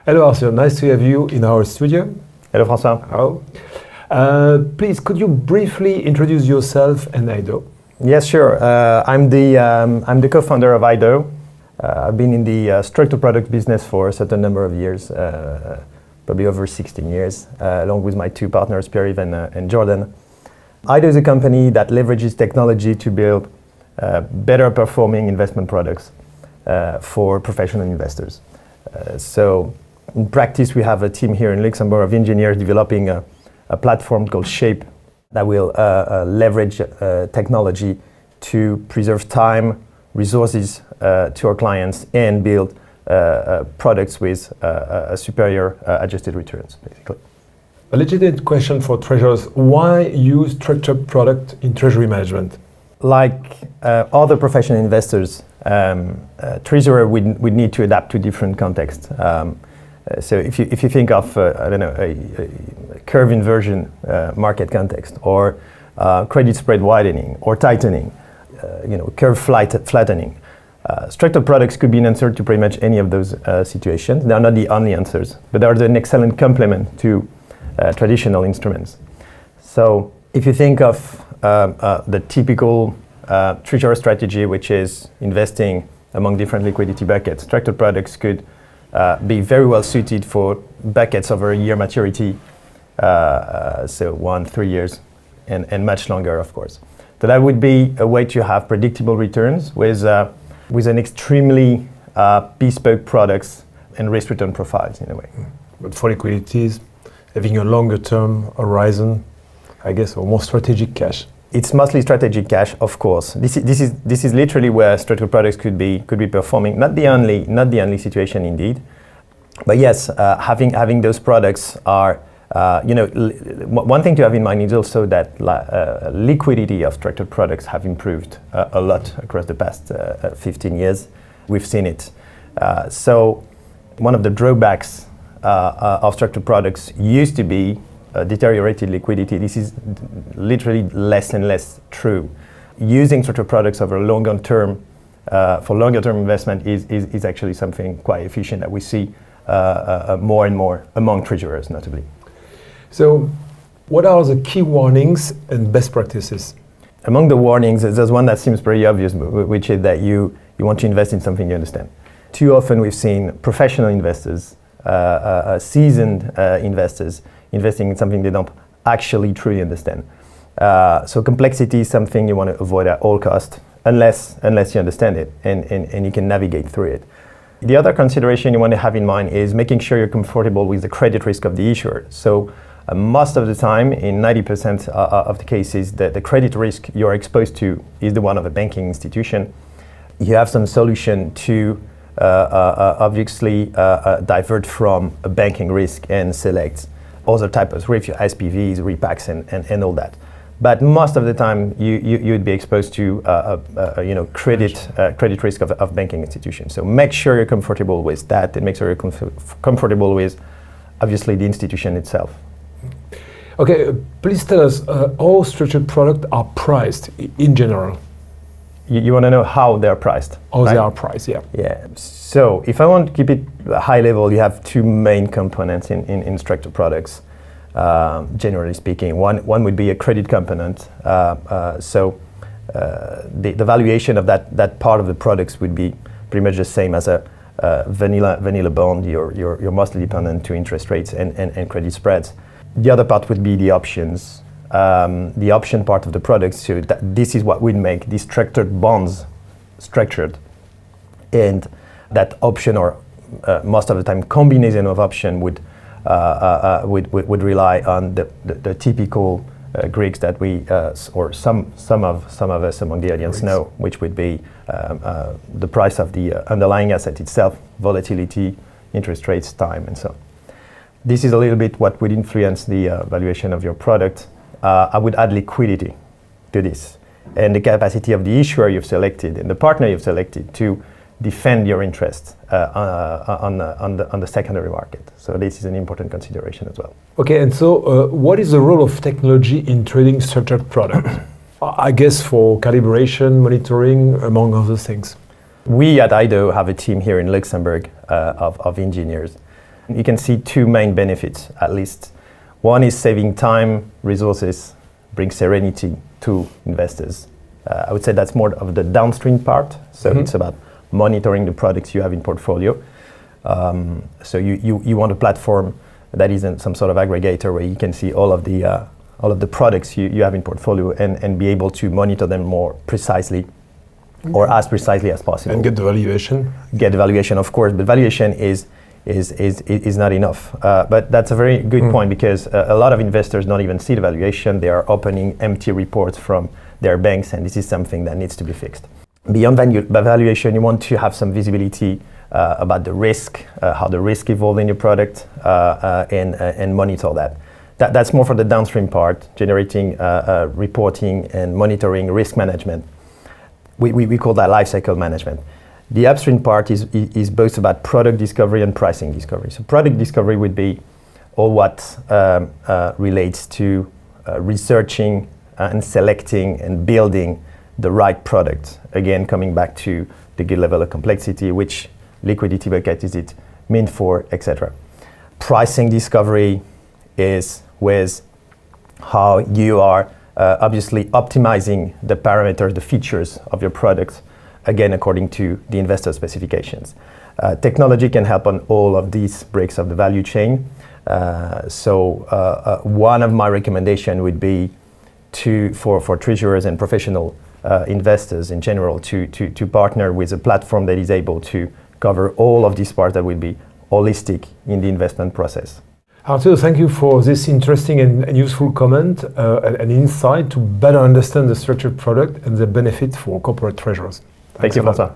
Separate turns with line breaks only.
Hello Arthur, nice to have you in our studio.
Hello François.
Hello. Please, could you briefly introduce yourself and AYDO?
Yes, sure. I'm the co-founder of AYDO. I've been in the structured product business for a certain number of years, probably over 16 years, along with my two partners, Pierre-Yves and Jordan. AYDO is a company that leverages technology to build better performing investment products for professional investors. So in practice, we have a team here in Luxembourg of engineers developing a platform called Shape that will leverage technology to preserve time, resources to our clients and build products with superior adjusted returns, basically.
A legitimate question for treasurers: why use structured product in treasury management?
Like other professional investors, treasurer would need to adapt to different contexts. So if you think of a curve inversion market context, or credit spread widening or tightening, curve flattening, structured products could be an answer to pretty much any of those situations. They are not the only answers, but they are an excellent complement to traditional instruments. So if you think of the typical treasury strategy, which is investing among different liquidity buckets, structured products could be very well suited for buckets over a year maturity, so 1-3 years, and much longer, of course. So that would be a way to have predictable returns with an extremely bespoke products and risk return profiles in a way.
But for liquidities, having a longer term horizon, I guess, or more strategic cash.
It's mostly strategic cash, of course. This is literally where structured products could be performing. Not the only situation, indeed, but yes, having those products are one thing to have in mind is also that liquidity of structured products have improved a lot across the past 15 years. We've seen it. So one of the drawbacks of structured products used to be deteriorated liquidity. This is literally less and less true. Using structured products over longer term for longer term investment is actually something quite efficient that we see more and more among treasurers, notably.
So, what are the key warnings and best practices?
Among the warnings, there's one that seems pretty obvious, which is that you want to invest in something you understand. Too often we've seen professional investors, seasoned investors, investing in something they don't actually truly understand. So complexity is something you want to avoid at all costs, unless you understand it and you can navigate through it. The other consideration you want to have in mind is making sure you're comfortable with the credit risk of the issuer. So most of the time, in 90% of the cases, the credit risk you're exposed to is the one of a banking institution. You have some solution to obviously divert from a banking risk and select other types of risk, SPVs, repacks, and all that. But most of the time, you'd be exposed to credit risk of banking institutions. So make sure you're comfortable with that, and make sure you're comfortable with, obviously, the institution itself.
Okay, please tell us how structured products are priced in general.
You want to know how they're priced?
How
right?
They are priced, yeah.
Yeah. So if I want to keep it high level, you have two main components in structured products. Generally speaking, one would be a credit component. So the valuation of that part of the products would be pretty much the same as a vanilla bond. You're mostly dependent to interest rates and credit spreads. The other part would be the options. The option part of the product, so this is what would make these structured bonds structured, and that option, or most of the time combination of option, would rely on the typical Greeks that we or some of us among the audience know, which would be the price of the underlying asset itself, volatility, interest rates, time, and so on. This is a little bit what would influence the valuation of your product. I would add liquidity to this, and the capacity of the issuer you've selected and the partner you've selected to defend your interest on the secondary market. So this is an important consideration as well.
Okay, and so what is the role of technology in trading structured products? I guess for calibration, monitoring, among other things.
We at AYDO have a team here in Luxembourg of engineers. You can see two main benefits, at least. One is saving time, resources, brings serenity to investors. I would say that's more of the downstream part. So it's about monitoring the products you have in portfolio. So you want a platform that isn't some sort of aggregator where you can see all of the products you have in portfolio and be able to monitor them more precisely or as precisely as possible.
And get the valuation.
Get the valuation, of course, but valuation is not enough. But that's a very good point, because a lot of investors don't even see the valuation. They are opening empty reports from their banks, and this is something that needs to be fixed. Beyond valuation, you want to have some visibility about the risk, how the risk evolves in your product, and monitor that. That's more for the downstream part, generating reporting and monitoring risk management. We call that lifecycle management. The upstream part is both about product discovery and pricing discovery. So product discovery would be all what relates to researching and selecting and building the right product. Again, coming back to the good level of complexity, which liquidity bucket is it meant for, etc. Pricing discovery is with how you are obviously optimizing the parameters, the features of your product, again, according to the investor specifications. Technology can help on all of these breaks of the value chain. So one of my recommendations would be for treasurers and professional investors in general to partner with a platform that is able to cover all of these parts that will be holistic in the investment process.
Arthur, thank you for this interesting and useful comment and insight to better understand the structured product and the benefit for corporate treasurers.
Thank you, François.